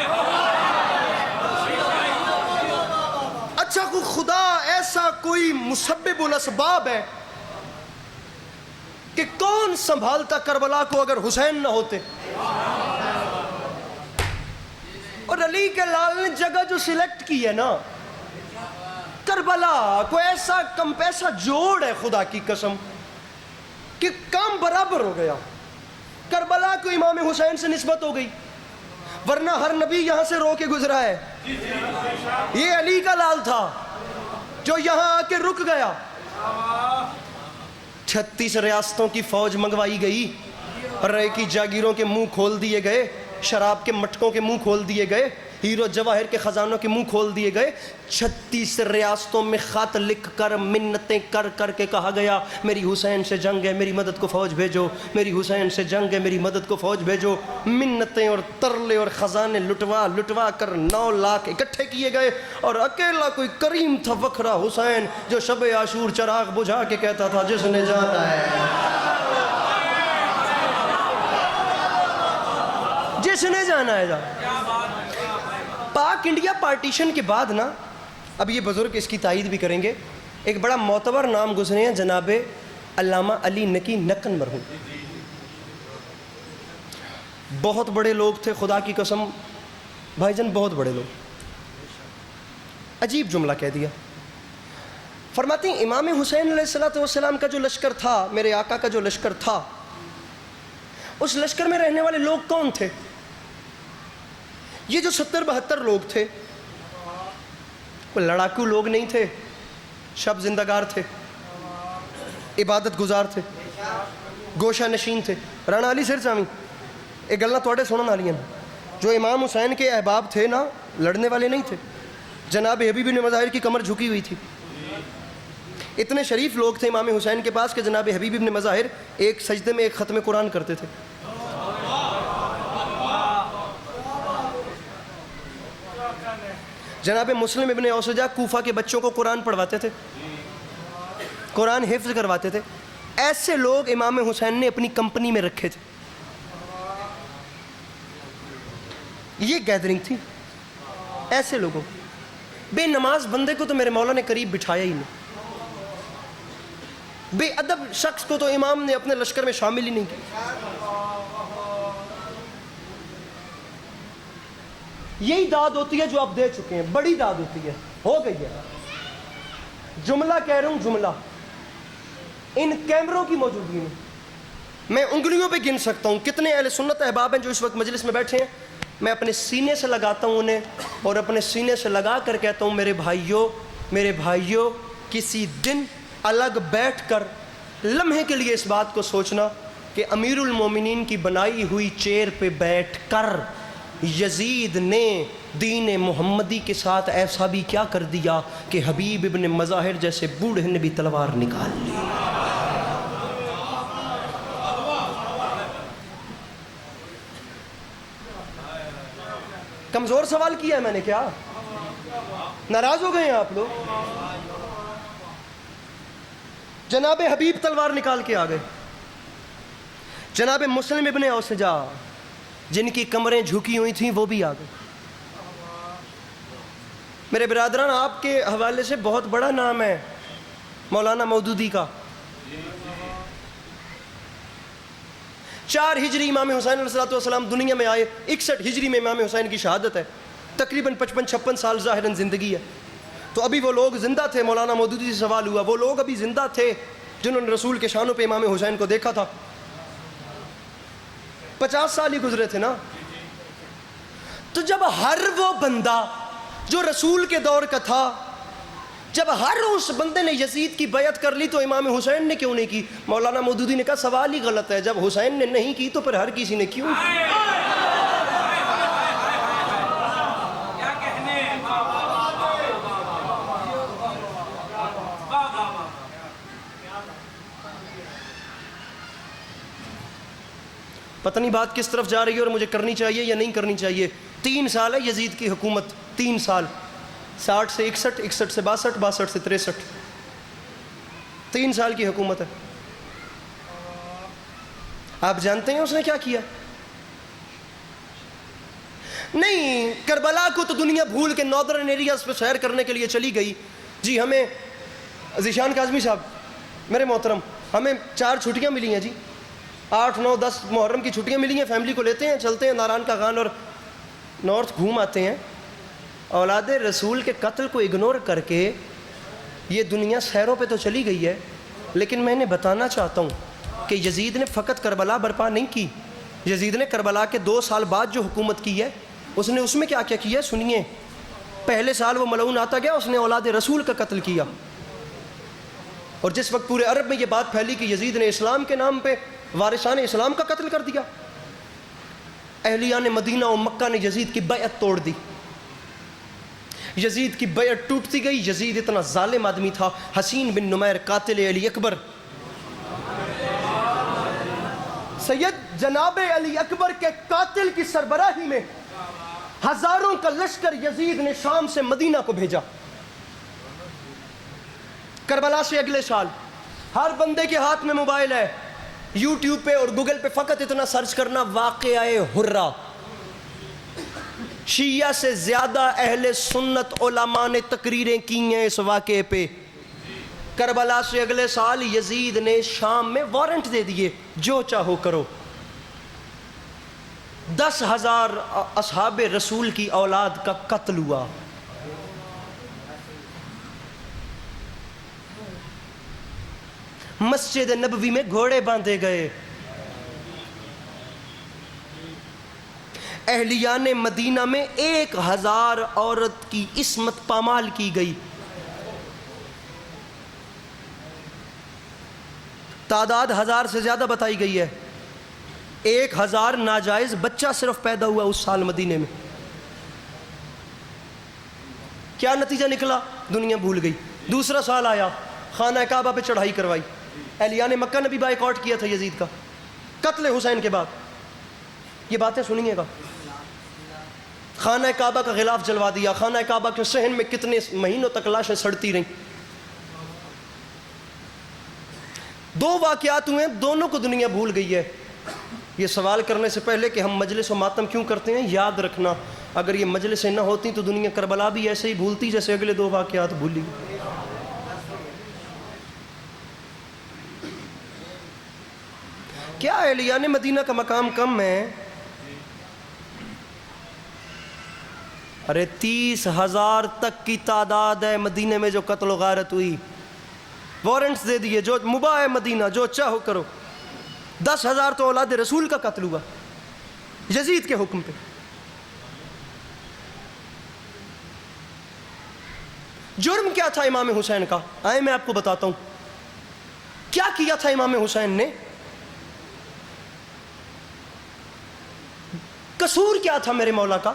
اچھا کو خدا ایسا کوئی مسبب الاسباب ہے کہ کون سنبھالتا کربلا کو اگر حسین نہ ہوتے؟ اور علی کے لال نے جگہ جو سلیکٹ کی ہے نا کربلا کو ایسا جوڑ ہے خدا کی قسم کہ کام برابر ہو گیا. کربلا کو امام حسین سے نسبت ہو گئی ورنہ ہر نبی یہاں سے رو کے گزرا ہے. یہ علی کا لال تھا جو یہاں آ کے رک گیا. 36 ریاستوں کی فوج منگوائی گئی. رے کی جاگیروں کے منہ کھول دیے گئے. شراب کے مٹکوں کے منہ کھول دیے گئے. ہیرو جواہر کے خزانوں کے منہ کھول دیے گئے. 36 ریاستوں میں خط لکھ کر منتیں کر کر کے کہا گیا میری حسین سے جنگ ہے میری مدد کو فوج بھیجو. میری حسین سے جنگ ہے میری مدد کو فوج بھیجو. منتیں اور ترلے اور خزانے لٹوا کر 9 لاکھ اکٹھے کیے گئے. اور اکیلا کوئی کریم تھا وکھرا حسین جو شب عاشور چراغ بجھا کے کہتا تھا جس نے جانا ہے جس نے جانا ہے جا. پاک انڈیا پارٹیشن کے بعد نا اب یہ بزرگ اس کی تائید بھی کریں گے ایک بڑا معتبر نام گزرے ہیں جناب علامہ علی نقی نقن مرحوم. بہت بڑے لوگ تھے خدا کی قسم بھائی جان بہت بڑے لوگ. عجیب جملہ کہہ دیا. فرماتے ہیں امام حسین علیہ السلام کا جو لشکر تھا میرے آقا کا جو لشکر تھا اس لشکر میں رہنے والے لوگ کون تھے؟ یہ جو 70-72 لوگ تھے کوئی لڑاکو لوگ نہیں تھے. شب زندگار تھے. عبادت گزار تھے. گوشہ نشین تھے. رانا علی سر سامی ایک گلنا توڑے سنن والیاں جو امام حسین کے احباب تھے نا لڑنے والے نہیں تھے. جناب حبیب بن مظاہر کی کمر جھکی ہوئی تھی. اتنے شریف لوگ تھے امام حسین کے پاس کہ جناب حبیب بن مظاہر ایک سجدے میں ایک ختم قرآن کرتے تھے. جناب مسلم ابن اوسجہ کوفہ کے بچوں کو قرآن پڑھواتے تھے. قرآن حفظ کرواتے تھے. ایسے لوگ امام حسین نے اپنی کمپنی میں رکھے تھے. یہ گیدرنگ تھی ایسے لوگوں. بے نماز بندے کو تو میرے مولا نے قریب بٹھایا ہی نہیں. بے ادب شخص کو تو امام نے اپنے لشکر میں شامل ہی نہیں کیا. یہی داد ہوتی ہے جو آپ دے چکے ہیں. بڑی داد ہوتی ہے. ہو گئی ہے. جملہ کہہ رہا ہوں جملہ ان کیمروں کی موجودگی میں میں انگلیوں پہ گن سکتا ہوں کتنے اہل سنت احباب ہیں جو اس وقت مجلس میں بیٹھے ہیں. میں اپنے سینے سے لگاتا ہوں انہیں، اور اپنے سینے سے لگا کر کہتا ہوں میرے بھائیوں کسی دن الگ بیٹھ کر لمحے کے لیے اس بات کو سوچنا کہ امیر المومنین کی بنائی ہوئی چیئر پہ بیٹھ کر یزید نے دین محمدی کے ساتھ ایسا بھی کیا کر دیا کہ حبیب ابن مظاہر جیسے بوڑھے نے بھی تلوار نکال لی۔ کمزور سوال کیا ہے میں نے کیا؟ ناراض ہو گئے ہیں آپ لوگ؟ جناب حبیب تلوار نکال کے آ گئے، جناب مسلم ابن اوسجا جن کی کمریں جھکی ہوئی تھیں وہ بھی آ گئے۔ میرے برادران، آپ کے حوالے سے بہت بڑا نام ہے مولانا مودودی کا۔ 4 ہجری امام حسین علیہ السلام دنیا میں آئے، 61 ہجری میں امام حسین کی شہادت ہے، تقریباً 55-56 سال ظاہراً زندگی ہے۔ تو ابھی وہ لوگ زندہ تھے، مولانا مودودی سے سوال ہوا، وہ لوگ ابھی زندہ تھے جنہوں نے رسول کے شانوں پہ امام حسین کو دیکھا تھا۔ 50 سال ہی گزرے تھے نا۔ تو جب ہر وہ بندہ جو رسول کے دور کا تھا، جب ہر اس بندے نے یزید کی بیعت کر لی تو امام حسین نے کیوں نہیں کی؟ مولانا مودودی نے کہا سوال ہی غلط ہے، جب حسین نے نہیں کی تو پھر ہر کسی نے کیوں کی؟ پتہ نہیں بات کس طرف جا رہی ہے اور مجھے کرنی چاہیے یا نہیں کرنی چاہیے۔ 3 سال ہے یزید کی حکومت، 3 سال، 60 سے 61، 61 سے 62، 62 سے 63، 3 سال کی حکومت ہے۔ آپ جانتے ہیں اس نے کیا کیا؟ نہیں، کربلا کو تو دنیا بھول کے ناردرن ایریاز پہ سیر کرنے کے لیے چلی گئی۔ جی ہمیں ذیشان کاظمی صاحب میرے محترم، ہمیں 4 چھٹیاں ملی ہیں جی، 8، 9، 10 محرم کی چھٹیاں ملی ہیں، فیملی کو لیتے ہیں، چلتے ہیں ناران کا خان اور نارتھ گھوم آتے ہیں۔ اولاد رسول کے قتل کو اگنور کر کے یہ دنیا سیروں پہ تو چلی گئی ہے، لیکن میں انہیں بتانا چاہتا ہوں کہ یزید نے فقط کربلا برپا نہیں کی، یزید نے کربلا کے 2 سال بعد جو حکومت کی ہے اس نے اس میں کیا کیا کیا ہے سنیے۔ پہلے سال وہ ملعون آتا گیا، اس نے اولاد رسول کا قتل کیا، اور جس وقت پورے عرب میں یہ بات پھیلی کہ یزید نے اسلام کے نام پہ وارثان اسلام کا قتل کر دیا، اہلیان مدینہ و مکہ نے یزید کی بیعت توڑ دی، یزید کی بیعت ٹوٹتی گئی۔ یزید اتنا ظالم آدمی تھا، حسین بن نمیر قاتل علی اکبر، سید جناب علی اکبر کے قاتل کی سربراہی میں ہزاروں کا لشکر یزید نے شام سے مدینہ کو بھیجا۔ کربلا سے اگلے سال ہر بندے کے ہاتھ میں موبائل ہے، یوٹیوب پہ اور گوگل پہ فقط اتنا سرچ کرنا واقعہ حرہ۔ شیعہ سے زیادہ اہل سنت علماء نے تقریریں کی ہیں اس واقعے پہ۔ کربلا سے اگلے سال یزید نے شام میں وارنٹ دے دیے، جو چاہو کرو۔ 10,000 اصحاب رسول کی اولاد کا قتل ہوا۔ مسجد نبوی میں گھوڑے باندھے گئے، اہلیان مدینہ میں 1,000 عورت کی عصمت پامال کی گئی۔ تعداد 1000 سے زیادہ بتائی گئی ہے۔ 1000 ناجائز بچہ صرف پیدا ہوا اس سال مدینے میں۔ کیا نتیجہ نکلا؟ دنیا بھول گئی۔ دوسرا سال آیا، خانہ کعبہ پہ چڑھائی کروائی، اہلیان مکہ نے بھی بائیکاٹ کیا تھا یزید کا قتل حسین کے بعد۔ یہ باتیں سنیے گا۔ خانہ کعبہ کا غلاف جلوا دیا، خانہ کعبہ کے صحن میں کتنے مہینوں تک لاشیں سڑتی رہیں۔ 2 واقعات ہوئے، دونوں کو دنیا بھول گئی ہے۔ یہ سوال کرنے سے پہلے کہ ہم مجلس و ماتم کیوں کرتے ہیں، یاد رکھنا اگر یہ مجلسیں نہ ہوتی تو دنیا کربلا بھی ایسے ہی بھولتی جیسے اگلے 2 واقعات بھولی۔ کیا اہلیان مدینہ کا مقام کم ہے؟ ارے 30,000 تک کی تعداد ہے مدینے میں جو قتل و غارت ہوئی، وارنٹس دے دیے، جو مباح ہے مدینہ، جو چاہو کرو۔ 10,000 تو اولاد رسول کا قتل ہوا یزید کے حکم پہ۔ جرم کیا تھا امام حسین کا؟ آئے میں آپ کو بتاتا ہوں کیا کیا تھا امام حسین نے، قصور کیا تھا میرے مولا کا؟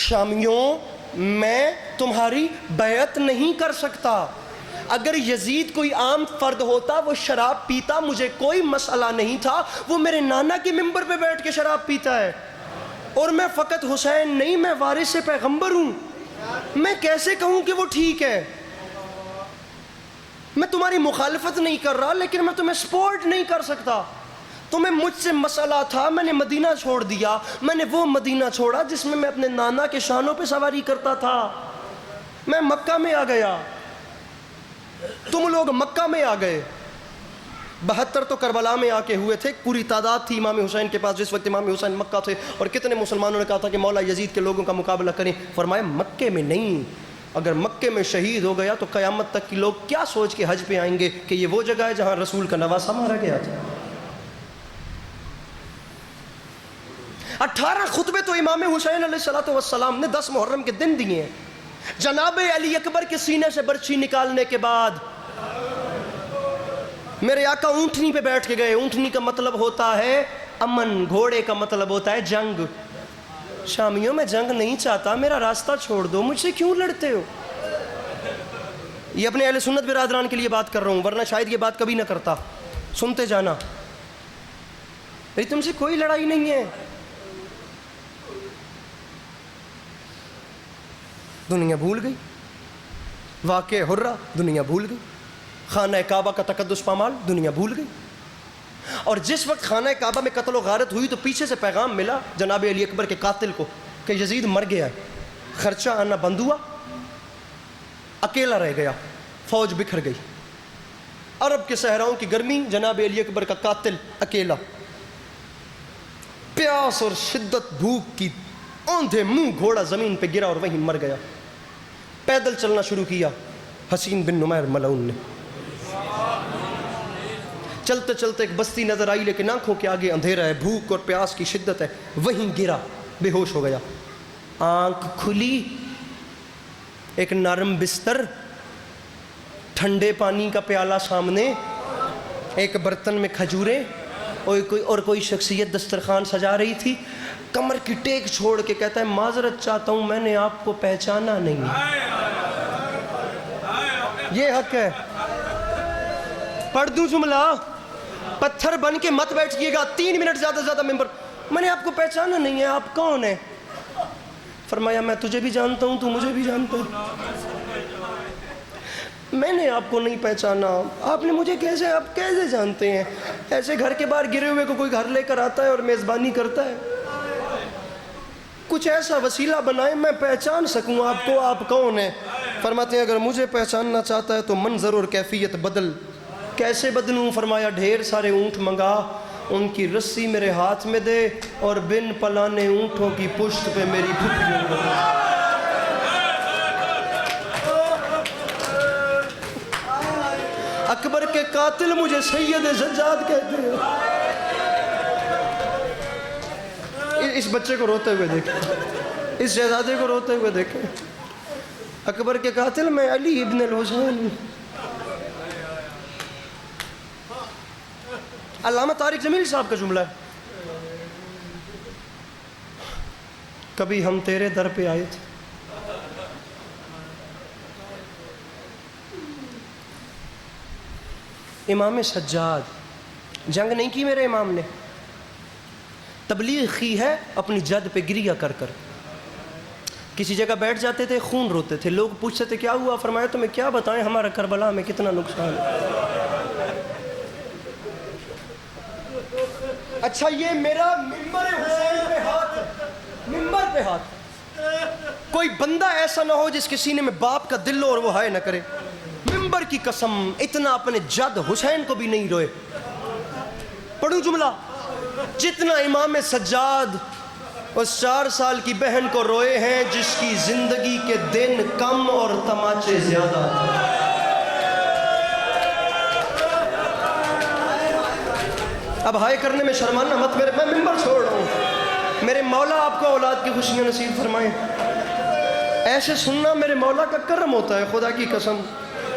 شامیوں میں تمہاری بیعت نہیں کر سکتا. اگر یزید کوئی عام فرد ہوتا وہ شراب پیتا، مجھے کوئی مسئلہ نہیں تھا. وہ میرے نانا کے ممبر پہ بیٹھ کے شراب پیتا ہے، اور میں فقط حسین نہیں، میں وارث پیغمبر ہوں. میں کیسے کہوں کہ وہ ٹھیک ہے؟ میں تمہاری مخالفت نہیں کر رہا، لیکن میں تمہیں سپورٹ نہیں کر سکتا. تمہیں مجھ سے مسئلہ تھا، میں نے مدینہ چھوڑ دیا. میں نے وہ مدینہ چھوڑا جس میں اپنے نانا کے شانوں پہ سواری کرتا تھا. میں مکہ میں آ گیا، تم لوگ مکہ میں آ گئے. 72 تو کربلا میں آ کے ہوئے تھے. پوری تعداد تھی امام حسین کے پاس جس وقت امام حسین مکہ تھے. اور کتنے مسلمانوں نے کہا تھا کہ مولا یزید کے لوگوں کا مقابلہ کریں. فرمایا مکے میں نہیں، اگر مکے میں شہید ہو گیا تو قیامت تک کی لوگ کیا سوچ کے حج پہ آئیں گے کہ یہ وہ جگہ ہے جہاں رسول کا نواسہ مارا گیا تھا. 18 خطبے تو امام حسین علیہ السلام نے 10 محرم کے دن دیے ہیں. جناب علی اکبر کے سینے سے برچھی نکالنے کے بعد میرے آقا اونٹنی پہ بیٹھ کے گئے. اونٹنی کا مطلب ہوتا ہے امن، گھوڑے کا مطلب ہوتا ہے جنگ. شامیوں میں جنگ نہیں چاہتا، میرا راستہ چھوڑ دو، مجھ سے کیوں لڑتے ہو؟ یہ اپنے اہل سنت برادران کے لیے بات کر رہا ہوں، ورنہ شاید یہ بات کبھی نہ کرتا. سنتے جانا، میری تم سے کوئی لڑائی نہیں ہے. دنیا بھول گئی واقع حرہ، دنیا بھول گئی خانہ کعبہ کا تقدس پامال، دنیا بھول گئی. اور جس وقت خانہ کعبہ میں قتل و غارت ہوئی تو پیچھے سے پیغام ملا جناب علی اکبر کے قاتل کو کہ یزید مر گیا ہے. خرچہ آنا بند ہوا، اکیلا رہ گیا، فوج بکھر گئی. عرب کے صحراؤں کی گرمی، جناب علی اکبر کا قاتل اکیلا، پیاس اور شدت بھوک کی اوندھے منہ گھوڑا زمین پہ گرا اور وہیں مر گیا. پیدل چلنا شروع کیا حسین بن نمیر ملعون نے. چلتے چلتے ایک بستی نظر آئی لیکن آنکھوں کے آگے اندھیرا ہے، بھوک اور پیاس کی شدت ہے. وہیں گرا، بے ہوش ہو گیا. آنکھ کھلی، ایک نرم بستر، ٹھنڈے پانی کا پیالہ سامنے، ایک برتن میں کھجوریں اور کوئی شخصیت دسترخوان سجا رہی تھی. کمر کی ٹیک چھوڑ کے کہتا ہے معذرت چاہتا ہوں، میں نے آپ کو پہچانا نہیں. یہ حق ہے. پڑھ دوں جملہ، پتھر بن کے مت بیٹھیے گا. 3 منٹ زیادہ سے زیادہ ممبر. میں نے آپ کو پہچانا نہیں ہے، آپ کون ہیں؟ فرمایا میں تجھے بھی جانتا ہوں، تو مجھے بھی جانتا ہے. میں نے آپ کو نہیں پہچانا، آپ نے مجھے آپ کیسے جانتے ہیں؟ ایسے گھر کے باہر گرے ہوئے کو کوئی گھر لے کر آتا ہے اور میزبانی کرتا ہے. کچھ ایسا وسیلہ بنائیں میں پہچان سکوں آپ کو، آپ کون ہیں؟ فرماتے ہیں اگر مجھے پہچاننا چاہتا ہے تو منظر اور کیفیت بدل. کیسے بدلوں؟ فرمایا ڈھیر سارے اونٹ منگا، ان کی رسی میرے ہاتھ میں دے اور بن پلانے اونٹوں کی پشت پہ میری پھٹیوں کو. اکبر کے قاتل مجھے سید زجاج کہتے ہیں. اس بچے کو روتے ہوئے دیکھیں، اس شہزادے کو روتے ہوئے دیکھیں. اکبر کے قاتل میں علی ابن الحسین ہوں. علامہ طارق جمیل صاحب کا جملہ ہے، کبھی ہم تیرے در پہ آئے تھے، امام سجاد جنگ نہیں کی میرے امام نے، تبلیغ کی ہے اپنی جد پہ گریہ کر کر. کسی جگہ بیٹھ جاتے تھے، خون روتے تھے. لوگ پوچھتے تھے کیا ہوا؟ فرمایا تمہیں کیا بتائیں ہمارا کربلا میں کتنا نقصان ہے. اچھا یہ میرا ممبر حسین پہ ہاتھ ہے، ممبر پہ ہاتھ. کوئی بندہ ایسا نہ ہو جس کے سینے میں باپ کا دل ہو اور وہ ہائے نہ کرے. ممبر کی قسم اتنا اپنے جد حسین کو بھی نہیں روئے. پڑھوں جملہ، جتنا امام سجاد اس 4 سال کی بہن کو روئے ہیں جس کی زندگی کے دن کم اور تماچے زیادہ. اب ہائے کرنے میں شرمانا مت، میں ممبر چھوڑ رہا ہوں. میرے مولا آپ کو اولاد کی خوشیاں نصیب فرمائیں. ایسے سننا میرے مولا کا کرم ہوتا ہے، خدا کی قسم.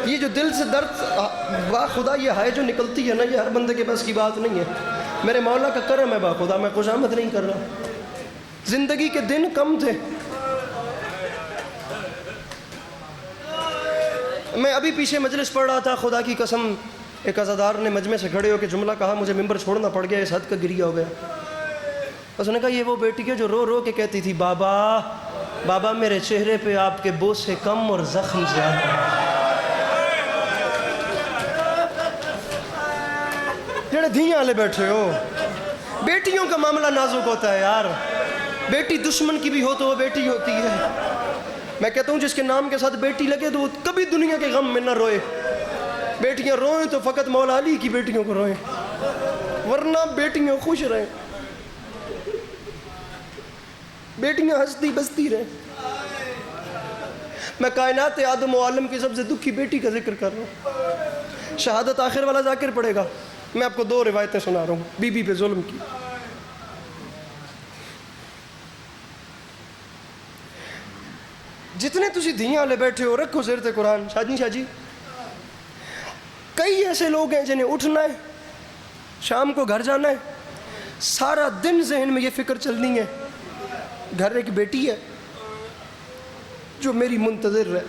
یہ جو دل سے درد با خدا یہ ہائے جو نکلتی ہے نا، یہ ہر بندے کے بس کی بات نہیں ہے. میرے مولا کا کرم ہے با خدا، میں خوشامد نہیں کر رہا. زندگی کے دن کم تھے. میں ابھی پیچھے مجلس پڑھ رہا تھا، خدا کی قسم ایک عزادار نے مجمع سے کھڑے ہو کے جملہ کہا، مجھے ممبر چھوڑنا پڑ گیا، اس حد کا گریہ ہو گیا. اس نے کہا یہ وہ بیٹی ہے جو رو رو کے کہتی تھی بابا بابا میرے چہرے پہ آپ کے بوسے کم اور زخم زیادہ. جڑے دھیاں لے بیٹھے ہو، بیٹیوں کا معاملہ نازک ہوتا ہے یار. بیٹی دشمن کی بھی ہو تو وہ بیٹی ہوتی ہے. میں کہتا ہوں جس کے نام کے ساتھ بیٹی لگے تو وہ کبھی دنیا کے غم میں نہ روئے. بیٹیاں روئیں تو فقط مولا علی کی بیٹیوں کو روئیں، ورنہ بیٹیاں خوش رہیں، بیٹیاں ہنستی بستی رہیں. میں کائنات آدم و عالم کی سب سے دکھی بیٹی کا ذکر کر رہا ہوں. شہادت آخر والا ذاکر پڑھے گا. میں آپ کو 2 روایتیں سنا رہا ہوں بی بی پہ ظلم کی. جتنے تسی دھیاں لے بیٹھے ہو رکھو زیرت قرآن. شاہ جی کئی ایسے لوگ ہیں جنہیں اٹھنا ہے، شام کو گھر جانا ہے، سارا دن ذہن میں یہ فکر چلنی ہے گھر ایک بیٹی ہے جو میری منتظر ہے،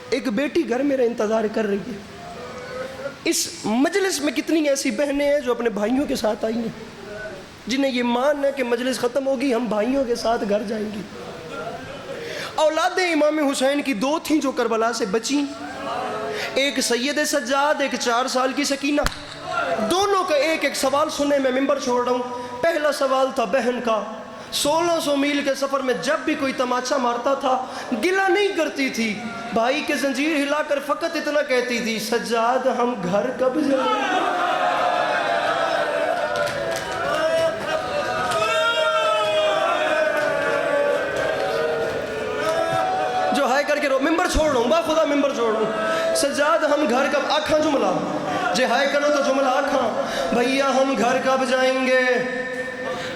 ایک بیٹی گھر میرا انتظار کر رہی ہے. اس مجلس میں کتنی ایسی بہنیں ہیں جو اپنے بھائیوں کے ساتھ آئی ہیں، جنہیں یہ مان ہے کہ مجلس ختم ہوگی ہم بھائیوں کے ساتھ گھر جائیں گی. اولاد امام حسین کی 2 تھیں جو کربلا سے بچیں، ایک سید سجاد، ایک 4 سال کی سکینہ. دونوں کا ایک ایک سوال سنے میں ممبر چھوڑ رہا ہوں. پہلا سوال تھا بہن کا. 1600 میل کے سفر میں جب بھی کوئی تماچا مارتا تھا گلہ نہیں کرتی تھی، بھائی کے زنجیر ہلا کر فقط اتنا کہتی تھی سجاد ہم گھر کب جائیں. جو ہائے کر کے رو ممبر چھوڑ رہا ہوں با خدا ممبر چھوڑ رہا ہوں. سجاد ہم گھر کب آکھاں جملہ جے ہائے کرو تو جملہ آکھاں بھیا ہم گھر کب جائیں گے.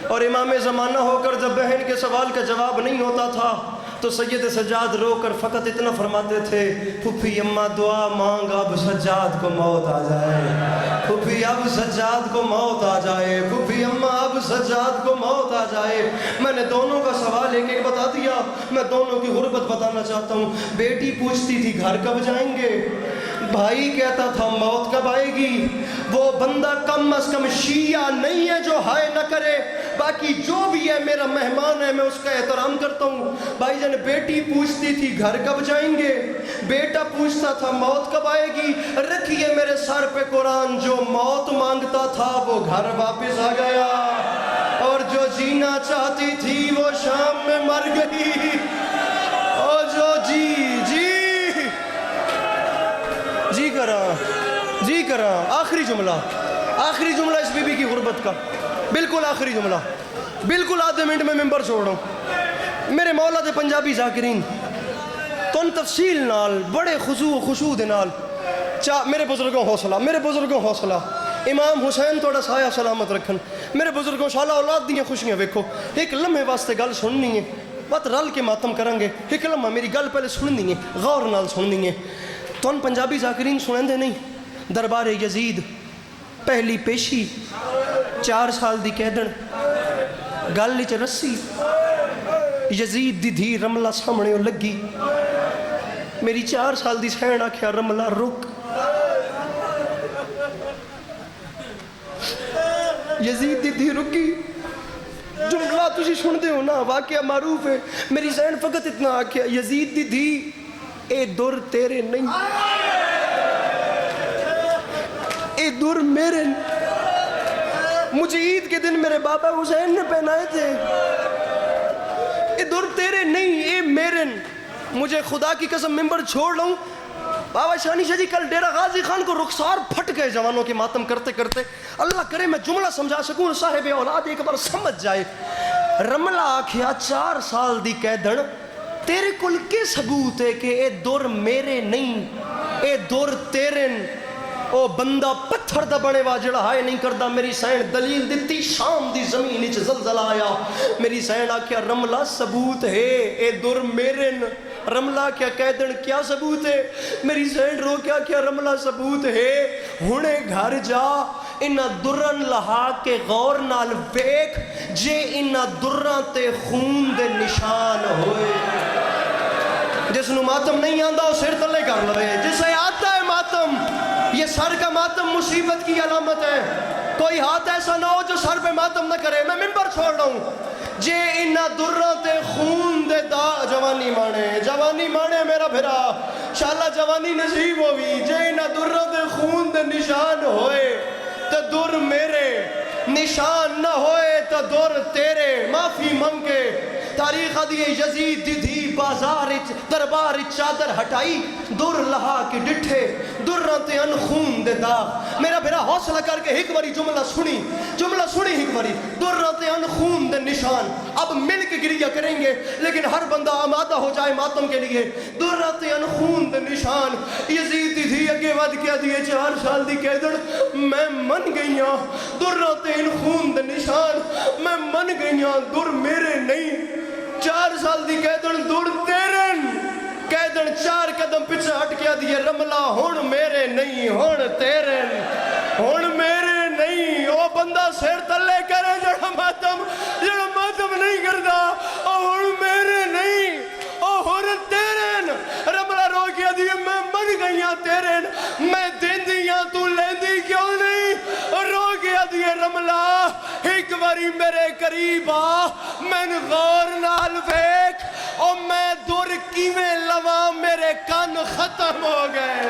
اور امام زمانہ ہو کر جب بہن کے سوال کا جواب نہیں ہوتا تھا تو سید سجاد رو کر فقط اتنا فرماتے تھے پھوپھی اماں دعا مانگ اب سجاد کو موت آ جائے، پھوپھی اب سجاد کو موت آ جائے، پھوپھی اماں اب سجاد کو موت آ جائے. میں نے دونوں کا سوال ایک ایک بتا دیا. میں دونوں کی غربت بتانا چاہتا ہوں. بیٹی پوچھتی تھی گھر کب جائیں گے، بھائی کہتا تھا موت کب آئے گی. وہ بندہ کم از کم شیعہ نہیں ہے جو ہائے نہ کرے، باقی جو بھی ہے میرا مہمان ہے، میں اس کا احترام کرتا ہوں. بھائی جان بیٹی پوچھتی تھی گھر کب جائیں گے، بیٹا پوچھتا تھا موت کب آئے گی. رکھیے میرے سر پہ قرآن، جو موت مانگتا تھا وہ گھر واپس آ گیا، اور جو جینا چاہتی تھی وہ شام میں مر گئی. اور جو جی کرا آخری جملہ اس بی بی کی غربت کا، بالکل آخری جملہ، بالکل آدھے منٹ میں ممبر چھوڑ رہا ہوں. میرے مولا دے پنجابی ذاکرین تن تفصیل نال بڑے خضوع و خشوع دے نال میرے بزرگوں حوصلہ. امام حسین توڑا سایہ سلامت رکھن. میرے بزرگوں شالا اولاد دیاں خوشیاں ویکھو. ایک لمحے واسطے گل سننی ہے، بات رل کے ماتم کریں گے. ایک لمحہ میری گل پہلے سننی ہے، غور نال سننی ہے. تن پنجابی ذاکرین سنیں دے نہیں. دربار یزید پہلی پیشی 4 سال دی قیدن گل وچ رسی یزید دی دھی رملہ سامنے لگی. میری 4 سال دی سین آکھیا رملہ رک. یزید دی دھی رکی. جملہ تسی سن دے ہو نا، واقعہ معروف ہے. میری سین فقط اتنا آکھیا یزید دی دھی اے در تیرے نہیں، اے در میرے. مجھے عید کے دن میرے بابا حسین نے پہنائے تھے. اے در تیرے نہیں، اے میرے. مجھے خدا کی قسم ممبر چھوڑ لوں. بابا شانی شاہ جی کل ڈیرہ غازی خان کو رخسار پھٹ گئے جوانوں کے ماتم کرتے کرتے. اللہ کرے میں جملہ سمجھا سکوں، صاحب اولاد ایک بار سمجھ جائے. رملہ آکھیا 4 سال دی قیدن تیرے کل کے ثبوت ہے کہ اے در میرے نہیں، اے در تیرے. او بندہ پتھر دا بنے وا جڑا ہائے نہیں کردا. میری سین دلیل دتی شام دی زمین وچ زلزلہ آیا. میری سین آکھیا رملہ ثبوت ہے اے در میرے رملہ کیا قیدن کیا ثبوت ہے. میری سین رو کیا رملہ ثبوت ہے. ہنے گھر جا انہاں درن لہا کے غور نال ویکھ جے انہاں درن تے خون دے نشان ہوئے. جس نو ماتم نہیں آندا وہ سر تلے کر لوے. جسے آتا ہے ماتم یہ سر کا ماتم مصیبت کی علامت ہے. کوئی ہاتھ ایسا نہ ہو جو سر پہ ماتم نہ کرے. میں ممبر چھوڑ رہا ہوں. جے انہاں درن تے خون دے دا جوانی مانے میرا بھرا شاءاللہ جوانی نصیب ہوئی. جے انہاں درن تے خون دے نشان ہوئے تو در میرے نشان نہ ہوئے تو در تیرے. معافی منگ کے تاریخ دیئے یزید دی بازار دربار چادر ہٹائی در لہا کے ڈٹھے درانتے ان خون دے داغ. میرا بھرا حوصلہ کر کے ایک باری جملہ سنی ایک باری. درانتے ان خون دے نشان. اب مل کے گریہ کریں گے لیکن ہر بندہ آمادہ ہو جائے ماتم کے لیے. درانتے ان خون دے نشان. یزید دی اگے ود کیا دیئے 4 سال دی قیدن میں من گئیاں. درانتے ان خون دے نشان میں من گئیاں. در میرے نہیں 4 سال دی قیدن در تیرن. قیدن 4 قدم پیچھے ہٹ کیا دیئے رملہ ہون میرے نہیں ہون تیرن ہون میرے نہیں. او بندہ سیر تلے کرے جڑا ماتم نہیں کردہ او ہون میرے نہیں او ہون تیرن. رملہ رو کیا دیئے میں من گئیاں تیرن میں دین دیاں تو لیندی کیوں نہیں. رو کیا دیئے رملہ ایک باری میرے قریب آ میں غور نال ویک اور میں دور کیویں لواں میرے کان ختم ہو گئے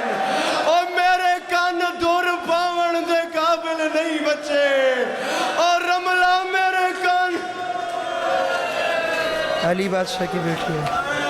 اور میرے کان دور پاون دے قابل نہیں بچے اور رملہ میرے کان. علی بادشاہ کی بیٹی ہے.